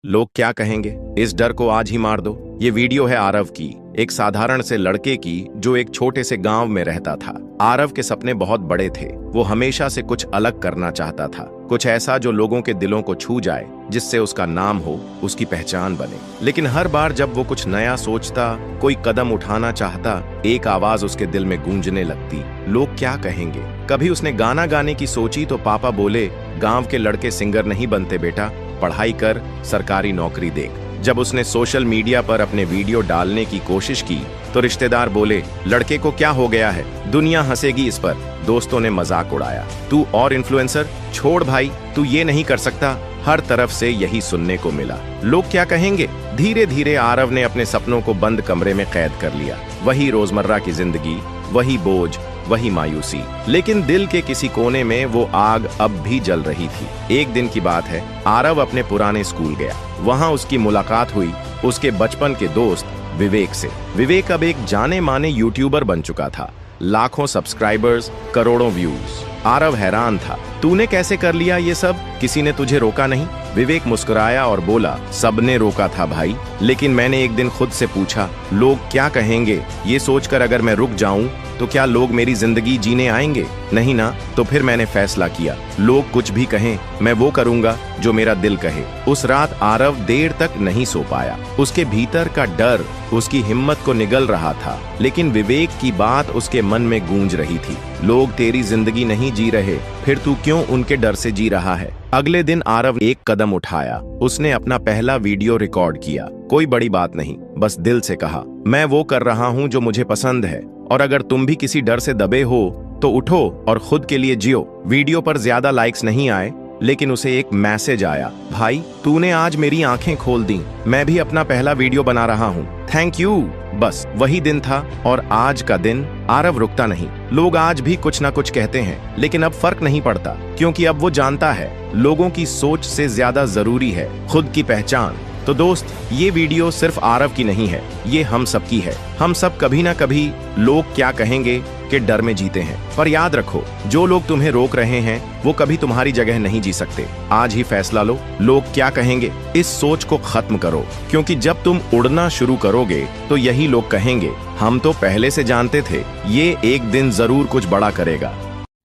लोग क्या कहेंगे, इस डर को आज ही मार दो। ये वीडियो है आरव की, एक साधारण से लड़के की जो एक छोटे से गांव में रहता था। आरव के सपने बहुत बड़े थे। वो हमेशा से कुछ अलग करना चाहता था, कुछ ऐसा जो लोगों के दिलों को छू जाए, जिससे उसका नाम हो, उसकी पहचान बने। लेकिन हर बार जब वो कुछ नया सोचता, कोई कदम उठाना चाहता, एक आवाज उसके दिल में गूंजने लगती, लोग क्या कहेंगे। कभी उसने गाना गाने की सोची तो पापा बोले, गांव के लड़के सिंगर नहीं बनते बेटा, पढ़ाई कर, सरकारी नौकरी देख। जब उसने सोशल मीडिया पर अपने वीडियो डालने की कोशिश की तो रिश्तेदार बोले, लड़के को क्या हो गया है, दुनिया हंसेगी इस पर। दोस्तों ने मजाक उड़ाया, तू और इन्फ्लुएंसर, छोड़ भाई, तू ये नहीं कर सकता। हर तरफ से यही सुनने को मिला, लोग क्या कहेंगे। धीरे धीरे आरव ने अपने सपनों को बंद कमरे में कैद कर लिया। वही रोजमर्रा की जिंदगी, वही बोझ, वही मायूसी, लेकिन दिल के किसी कोने में वो आग अब भी जल रही थी। एक दिन की बात है, आरव अपने पुराने स्कूल गया। वहां उसकी मुलाकात हुई उसके बचपन के दोस्त विवेक से। विवेक अब एक जाने माने यूट्यूबर बन चुका था, लाखों सब्सक्राइबर्स, करोड़ों व्यूज। आरव हैरान था, तूने कैसे कर लिया ये सब, किसी ने तुझे रोका नहीं। विवेक मुस्कुराया और बोला, सबने रोका था भाई, लेकिन मैंने एक दिन खुद से पूछा, लोग क्या कहेंगे, ये सोचकर अगर मैं रुक जाऊं तो क्या लोग मेरी जिंदगी जीने आएंगे, नहीं ना। तो फिर मैंने फैसला किया, लोग कुछ भी कहें, मैं वो करूंगा जो मेरा दिल कहे। उस रात आरव देर तक नहीं सो पाया। उसके भीतर का डर उसकी हिम्मत को निगल रहा था, लेकिन विवेक की बात उसके मन में गूंज रही थी, लोग तेरी जिंदगी नहीं जी रहे, फिर तू क्यों उनके डर से जी रहा है। अगले दिन आरव एक कदम उठाया। उसने अपना पहला वीडियो रिकॉर्ड किया। कोई बड़ी बात नहीं, बस दिल से कहा, मैं वो कर रहा हूँ जो मुझे पसंद है, और अगर तुम भी किसी डर से दबे हो तो उठो और खुद के लिए जियो। वीडियो पर ज्यादा लाइक्स नहीं आए, लेकिन उसे एक मैसेज आया, भाई तूने आज मेरी आंखें खोल दी, मैं भी अपना पहला वीडियो बना रहा हूँ, थैंक यू। बस वही दिन था, और आज का दिन आरव रुकता नहीं। लोग आज भी कुछ ना कुछ कहते हैं, लेकिन अब फर्क नहीं पड़ता, क्योंकि अब वो जानता है, लोगों की सोच से ज्यादा जरूरी है खुद की पहचान। तो दोस्त, ये वीडियो सिर्फ आरव की नहीं है, ये हम सब की है। हम सब कभी ना कभी लोग क्या कहेंगे के डर में जीते हैं, पर याद रखो, जो लोग तुम्हें रोक रहे हैं वो कभी तुम्हारी जगह नहीं जी सकते। आज ही फैसला लो, लोग क्या कहेंगे, इस सोच को खत्म करो, क्योंकि जब तुम उड़ना शुरू करोगे तो यही लोग कहेंगे, हम तो पहले से जानते थे, ये एक दिन जरूर कुछ बड़ा करेगा।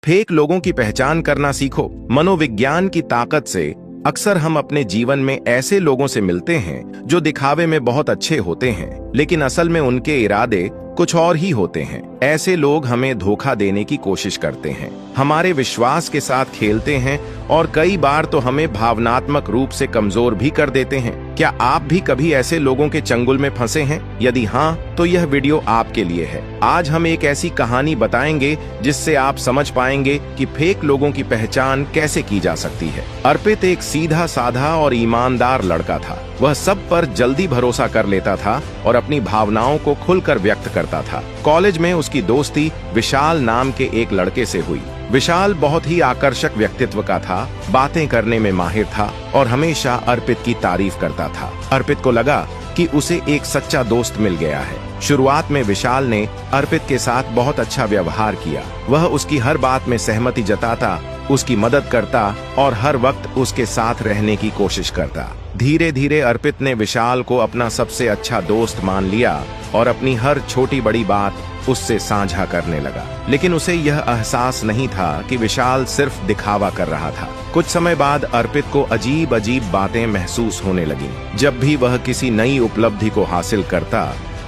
फेक लोगों की पहचान करना सीखो। मनोविज्ञान की ताकत से अक्सर हम अपने जीवन में ऐसे लोगों से मिलते हैं जो दिखावे में बहुत अच्छे होते हैं, लेकिन असल में उनके इरादे कुछ और ही होते हैं। ऐसे लोग हमें धोखा देने की कोशिश करते हैं, हमारे विश्वास के साथ खेलते हैं, और कई बार तो हमें भावनात्मक रूप से कमजोर भी कर देते हैं। क्या आप भी कभी ऐसे लोगों के चंगुल में फंसे हैं? यदि हाँ, तो यह वीडियो आपके लिए है। आज हम एक ऐसी कहानी बताएंगे जिससे आप समझ पाएंगे कि फेक लोगों की पहचान कैसे की जा सकती है। अर्पित एक सीधा साधा और ईमानदार लड़का था। वह सब पर जल्दी भरोसा कर लेता था और अपनी भावनाओं को खुलकर व्यक्त करता था। कॉलेज में उसकी दोस्ती विशाल नाम के एक लड़के से हुई। विशाल बहुत ही आकर्षक व्यक्तित्व का था, बातें करने में माहिर था और हमेशा अर्पित की तारीफ करता था। अर्पित को लगा कि उसे एक सच्चा दोस्त मिल गया है। शुरुआत में विशाल ने अर्पित के साथ बहुत अच्छा व्यवहार किया। वह उसकी हर बात में सहमति जताता, उसकी मदद करता और हर वक्त उसके साथ रहने की कोशिश करता। धीरे धीरे अर्पित ने विशाल को अपना सबसे अच्छा दोस्त मान लिया और अपनी हर छोटी बड़ी बात उससे साझा करने लगा। लेकिन उसे यह एहसास नहीं था कि विशाल सिर्फ दिखावा कर रहा था। कुछ समय बाद अर्पित को अजीब अजीब बातें महसूस होने लगीं। जब भी वह किसी नई उपलब्धि को हासिल करता,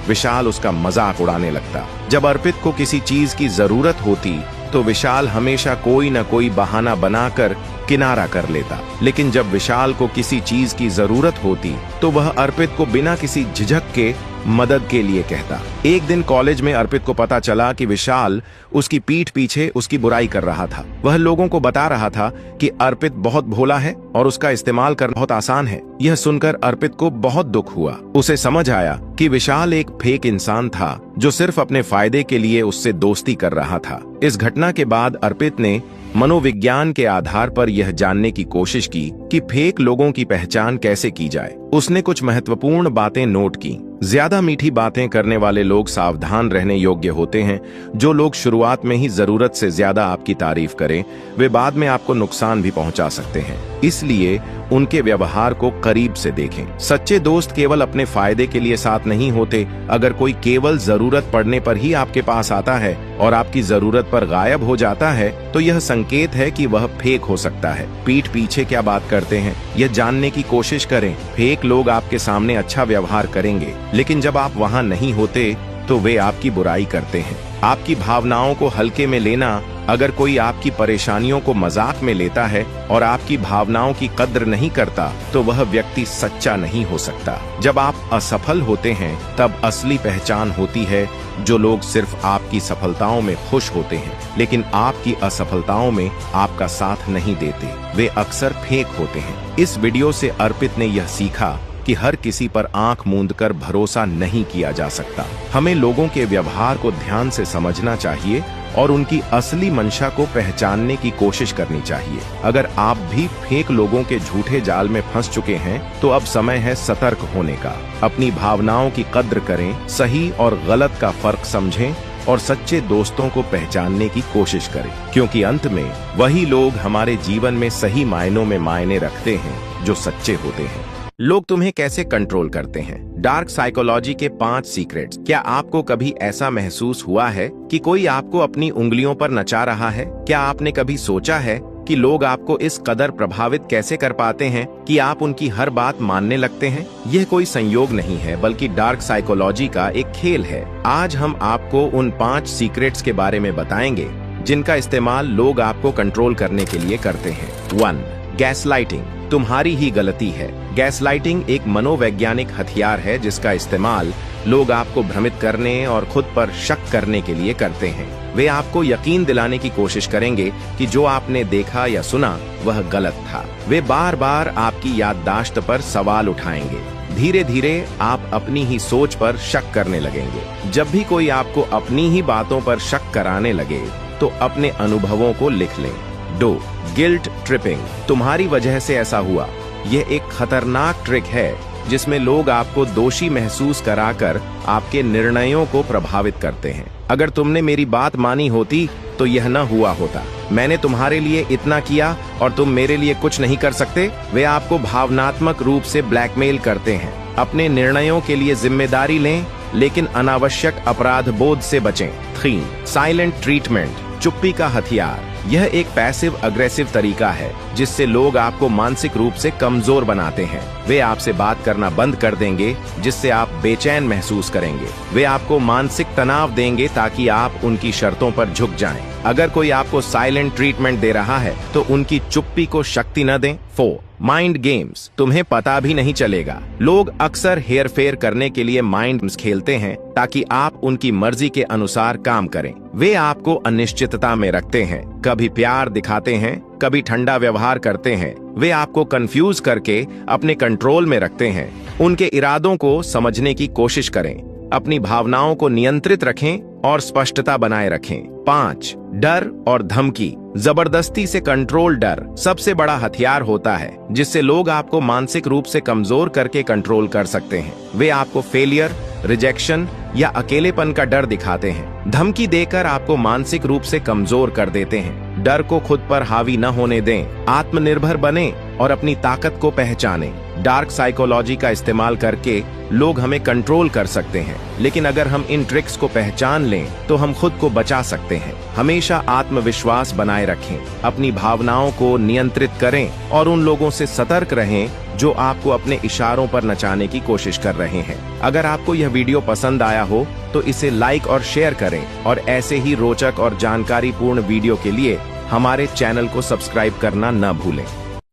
विशाल उसका मजाक उड़ाने लगता। जब अर्पित को किसी चीज की जरूरत होती तो विशाल हमेशा कोई न कोई बहाना बनाकर किनारा कर लेता। लेकिन जब विशाल को किसी चीज की जरूरत होती तो वह अर्पित को बिना किसी झिझक के मदद के लिए कहता। एक दिन कॉलेज में अर्पित को पता चला कि विशाल उसकी पीठ पीछे उसकी बुराई कर रहा था। वह लोगों को बता रहा था कि अर्पित बहुत भोला है और उसका इस्तेमाल करना बहुत आसान है। यह सुनकर अर्पित को बहुत दुख हुआ। उसे समझ आया कि विशाल एक फेक इंसान था, जो सिर्फ अपने फायदे के लिए उससे दोस्ती कर रहा था। इस घटना के बाद अर्पित ने मनोविज्ञान के आधार पर यह जानने की कोशिश की कि फेक लोगों की पहचान कैसे की जाए। उसने कुछ महत्वपूर्ण बातें नोट की। ज्यादा मीठी बातें करने वाले लोग सावधान रहने योग्य होते हैं। जो लोग शुरुआत में ही जरूरत से ज्यादा आपकी तारीफ करें, वे बाद में आपको नुकसान भी पहुंचा सकते हैं। इसलिए उनके व्यवहार को करीब से देखें। सच्चे दोस्त केवल अपने फायदे के लिए साथ नहीं होते। अगर कोई केवल जरूरत पड़ने पर ही आपके पास आता है और आपकी जरूरत पर गायब हो जाता है, तो यह संकेत है कि वह फेक हो सकता है। पीठ पीछे क्या बात करते हैं, यह जानने की कोशिश करें। फेक लोग आपके सामने अच्छा व्यवहार करेंगे, लेकिन जब आप वहां नहीं होते तो वे आपकी बुराई करते हैं। आपकी भावनाओं को हल्के में लेना। अगर कोई आपकी परेशानियों को मजाक में लेता है और आपकी भावनाओं की कद्र नहीं करता, तो वह व्यक्ति सच्चा नहीं हो सकता। जब आप असफल होते हैं, तब असली पहचान होती है। जो लोग सिर्फ आपकी सफलताओं में खुश होते हैं, लेकिन आपकी असफलताओं में आपका साथ नहीं देते, वे अक्सर फेक होते हैं। इस वीडियो से अर्पित ने यह सीखा कि हर किसी पर आंख मूंदकर भरोसा नहीं किया जा सकता। हमें लोगों के व्यवहार को ध्यान से समझना चाहिए और उनकी असली मंशा को पहचानने की कोशिश करनी चाहिए। अगर आप भी फेक लोगों के झूठे जाल में फंस चुके हैं, तो अब समय है सतर्क होने का। अपनी भावनाओं की कद्र करें, सही और गलत का फर्क समझें और सच्चे दोस्तों को पहचानने की कोशिश करें, क्योंकि अंत में वही लोग हमारे जीवन में सही मायनों में मायने रखते हैं जो सच्चे होते हैं। लोग तुम्हें कैसे कंट्रोल करते हैं? डार्क साइकोलॉजी के 5 सीक्रेट्स। क्या आपको कभी ऐसा महसूस हुआ है कि कोई आपको अपनी उंगलियों पर नचा रहा है? क्या आपने कभी सोचा है कि लोग आपको इस कदर प्रभावित कैसे कर पाते हैं कि आप उनकी हर बात मानने लगते हैं? यह कोई संयोग नहीं है, बल्कि डार्क साइकोलॉजी का एक खेल है। आज हम आपको उन 5 सीक्रेट्स के बारे में बताएंगे जिनका इस्तेमाल लोग आपको कंट्रोल करने के लिए करते हैं। 1. गैसलाइटिंग। तुम्हारी ही गलती है। गैसलाइटिंग एक मनोवैज्ञानिक हथियार है जिसका इस्तेमाल लोग आपको भ्रमित करने और खुद पर शक करने के लिए करते हैं। वे आपको यकीन दिलाने की कोशिश करेंगे कि जो आपने देखा या सुना वह गलत था। वे बार बार आपकी याददाश्त पर सवाल उठाएंगे। धीरे धीरे आप अपनी ही सोच पर शक करने लगेंगे। जब भी कोई आपको अपनी ही बातों पर शक कराने लगे, तो अपने अनुभवों को लिख लें। 2. Guilt tripping. तुम्हारी वजह से ऐसा हुआ। यह एक खतरनाक ट्रिक है जिसमें लोग आपको दोषी महसूस कराकर आपके निर्णयों को प्रभावित करते हैं। अगर तुमने मेरी बात मानी होती तो यह न हुआ होता। मैंने तुम्हारे लिए इतना किया और तुम मेरे लिए कुछ नहीं कर सकते। वे आपको भावनात्मक रूप से ब्लैकमेल करते हैं। अपने निर्णयों के लिए जिम्मेदारी लें, लेकिन अनावश्यक अपराध बोध से बचें। 3. Silent treatment. चुप्पी का हथियार। यह एक पैसिव अग्रेसिव तरीका है जिससे लोग आपको मानसिक रूप से कमजोर बनाते हैं। वे आपसे बात करना बंद कर देंगे, जिससे आप बेचैन महसूस करेंगे। वे आपको मानसिक तनाव देंगे ताकि आप उनकी शर्तों पर झुक जाएं। अगर कोई आपको साइलेंट ट्रीटमेंट दे रहा है, तो उनकी चुप्पी को शक्ति न दें। 4. Mind games. तुम्हें पता भी नहीं चलेगा। लोग अक्सर हेर फेर करने के लिए माइंड गेम्स खेलते हैं ताकि आप उनकी मर्जी के अनुसार काम करें। वे आपको अनिश्चितता में रखते हैं, कभी प्यार दिखाते हैं, कभी ठंडा व्यवहार करते हैं। वे आपको कंफ्यूज करके अपने कंट्रोल में रखते हैं। उनके इरादों को समझने की कोशिश करें। अपनी भावनाओं को नियंत्रित रखें और स्पष्टता बनाए रखें। 5. डर और धमकी। जबरदस्ती से कंट्रोल। डर सबसे बड़ा हथियार होता है जिससे लोग आपको मानसिक रूप से कमजोर करके कंट्रोल कर सकते हैं। वे आपको फेलियर, रिजेक्शन या अकेलेपन का डर दिखाते हैं। धमकी देकर आपको मानसिक रूप से कमजोर कर देते हैं। डर को खुद पर हावी न होने दें। आत्मनिर्भर बने और अपनी ताकत को पहचानें। डार्क साइकोलॉजी का इस्तेमाल करके लोग हमें कंट्रोल कर सकते हैं, लेकिन अगर हम इन ट्रिक्स को पहचान लें तो हम खुद को बचा सकते हैं। हमेशा आत्मविश्वास बनाए रखें, अपनी भावनाओं को नियंत्रित करें और उन लोगों से सतर्क रहें जो आपको अपने इशारों पर नचाने की कोशिश कर रहे हैं। अगर आपको यह वीडियो पसंद आया हो तो इसे लाइक और शेयर करें और ऐसे ही रोचक और जानकारीपूर्ण वीडियो के लिए हमारे चैनल को सब्सक्राइब करना न भूलें।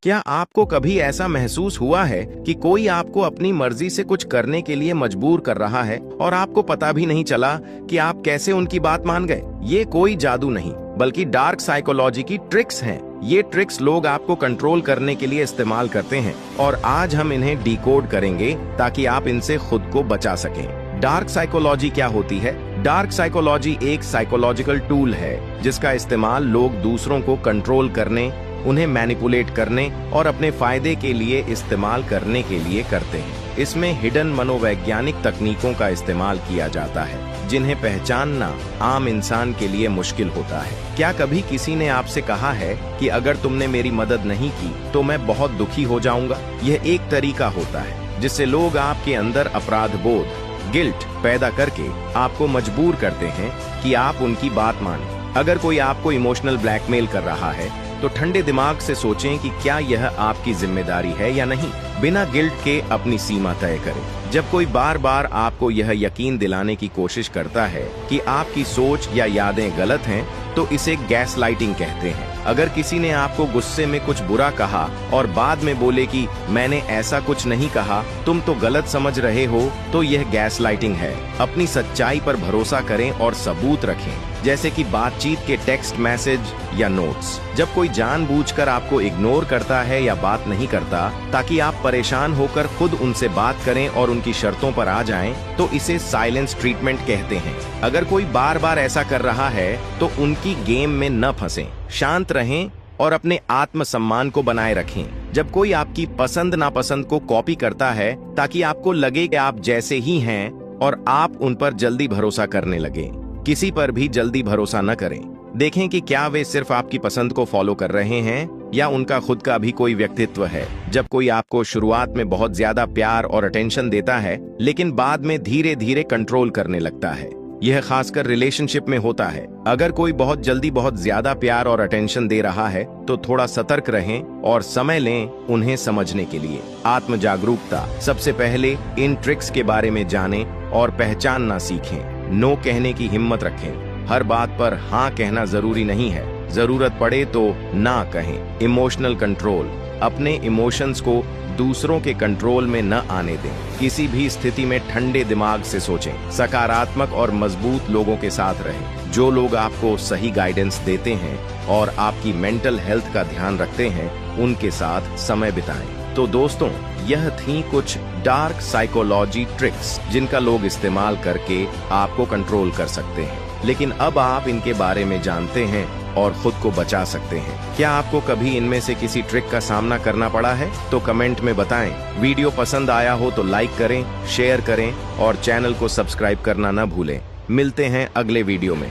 क्या आपको कभी ऐसा महसूस हुआ है कि कोई आपको अपनी मर्जी से कुछ करने के लिए मजबूर कर रहा है और आपको पता भी नहीं चला कि आप कैसे उनकी बात मान गए? ये कोई जादू नहीं, बल्कि डार्क साइकोलॉजी की ट्रिक्स हैं। ये ट्रिक्स लोग आपको कंट्रोल करने के लिए इस्तेमाल करते हैं और आज हम इन्हें डिकोड करेंगे ताकि आप इनसे खुद को बचा सकें। डार्क साइकोलॉजी क्या होती है? डार्क साइकोलॉजी एक साइकोलॉजिकल टूल है जिसका इस्तेमाल लोग दूसरों को कंट्रोल करने, उन्हें मैनिपुलेट करने और अपने फायदे के लिए इस्तेमाल करने के लिए करते हैं। इसमें हिडन मनोवैज्ञानिक तकनीकों का इस्तेमाल किया जाता है जिन्हें पहचानना आम इंसान के लिए मुश्किल होता है। क्या कभी किसी ने आपसे कहा है कि अगर तुमने मेरी मदद नहीं की तो मैं बहुत दुखी हो जाऊंगा? यह एक तरीका होता है जिससे लोग आपके अंदर अपराध बोध, गिल्ट पैदा करके आपको मजबूर करते हैं कि आप उनकी बात मानें। अगर कोई आपको इमोशनल ब्लैकमेल कर रहा है तो ठंडे दिमाग से सोचें कि क्या यह आपकी जिम्मेदारी है या नहीं। बिना गिल्ट के अपनी सीमा तय करें। जब कोई बार बार आपको यह यकीन दिलाने की कोशिश करता है कि आपकी सोच या यादें गलत हैं, तो इसे गैसलाइटिंग कहते हैं। अगर किसी ने आपको गुस्से में कुछ बुरा कहा और बाद में बोले कि मैंने ऐसा कुछ नहीं कहा, तुम तो गलत समझ रहे हो, तो यह गैसलाइटिंग है। अपनी सच्चाई पर भरोसा करें और सबूत रखें, जैसे कि बातचीत के टेक्स्ट मैसेज या नोट्स। जब कोई जानबूझकर आपको इग्नोर करता है या बात नहीं करता ताकि आप परेशान होकर खुद उनसे बात करें और उनकी शर्तों पर आ जाएं, तो इसे साइलेंस ट्रीटमेंट कहते हैं। अगर कोई बार बार ऐसा कर रहा है तो उनकी गेम में न फंसें, शांत रहें और अपने आत्मसम्मान को बनाए रखें। जब कोई आपकी पसंद नापसंद को कॉपी करता है ताकि आपको लगे कि आप जैसे ही हैं और आप उन पर जल्दी भरोसा करने लगे, किसी पर भी जल्दी भरोसा न करें। देखें कि क्या वे सिर्फ आपकी पसंद को फॉलो कर रहे हैं या उनका खुद का भी कोई व्यक्तित्व है। जब कोई आपको शुरुआत में बहुत ज्यादा प्यार और अटेंशन देता है लेकिन बाद में धीरे धीरे कंट्रोल करने लगता है, यह खासकर रिलेशनशिप में होता है। अगर कोई बहुत जल्दी बहुत ज्यादा प्यार और अटेंशन दे रहा है तो थोड़ा सतर्क रहें और समय लें उन्हें समझने के लिए। आत्म जागरूकता। सबसे पहले इन ट्रिक्स के बारे में जानें और पहचानना सीखें। नो कहने की हिम्मत रखें। हर बात पर हाँ कहना जरूरी नहीं है, जरूरत पड़े तो ना कहें। Emotional control. अपने इमोशंस को दूसरों के कंट्रोल में न आने दें। किसी भी स्थिति में ठंडे दिमाग से सोचें। सकारात्मक और मजबूत लोगों के साथ रहें, जो लोग आपको सही गाइडेंस देते हैं और आपकी मेंटल हेल्थ का ध्यान रखते हैं, उनके साथ समय बिताएं। तो दोस्तों, यह थी कुछ डार्क साइकोलॉजी ट्रिक्स जिनका लोग इस्तेमाल करके आपको कंट्रोल कर सकते हैं। लेकिन अब आप इनके बारे में जानते हैं और खुद को बचा सकते हैं। क्या आपको कभी इनमें से किसी ट्रिक का सामना करना पड़ा है? तो कमेंट में बताएं। वीडियो पसंद आया हो तो लाइक करें, शेयर करें और चैनल को सब्सक्राइब करना न भूलें। मिलते हैं अगले वीडियो में।